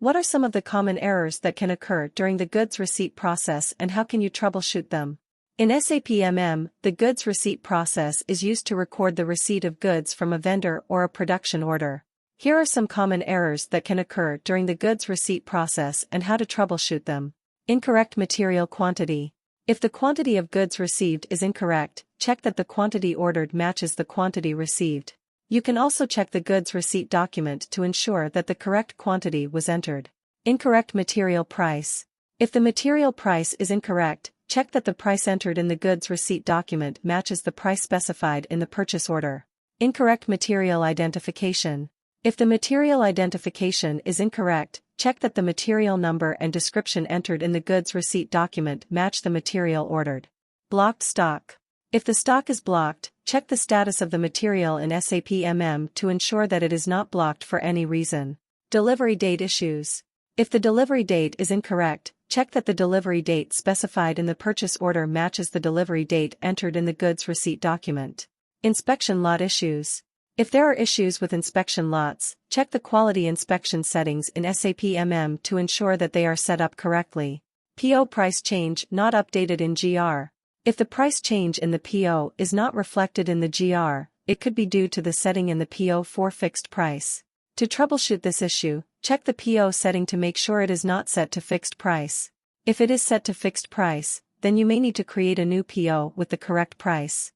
What are some of the common errors that can occur during the goods receipt process and how can you troubleshoot them? In SAP MM, the goods receipt process is used to record the receipt of goods from a vendor or a production order. Here are some common errors that can occur during the goods receipt process and how to troubleshoot them. Incorrect material quantity. If the quantity of goods received is incorrect, check that the quantity ordered matches the quantity received. You can also check the goods receipt document to ensure that the correct quantity was entered. Incorrect material price. If the material price is incorrect, check that the price entered in the goods receipt document matches the price specified in the purchase order. Incorrect material identification. If the material identification is incorrect, check that the material number and description entered in the goods receipt document match the material ordered. Blocked stock. If the stock is blocked, check the status of the material in SAP MM to ensure that it is not blocked for any reason. Delivery date issues. If the delivery date is incorrect, check that the delivery date specified in the purchase order matches the delivery date entered in the goods receipt document. Inspection lot issues. If there are issues with inspection lots, check the quality inspection settings in SAP MM to ensure that they are set up correctly. PO price change not updated in GR. If the price change in the PO is not reflected in the GR, it could be due to the setting in the PO for fixed price. To troubleshoot this issue, check the PO setting to make sure it is not set to fixed price. If it is set to fixed price, then you may need to create a new PO with the correct price.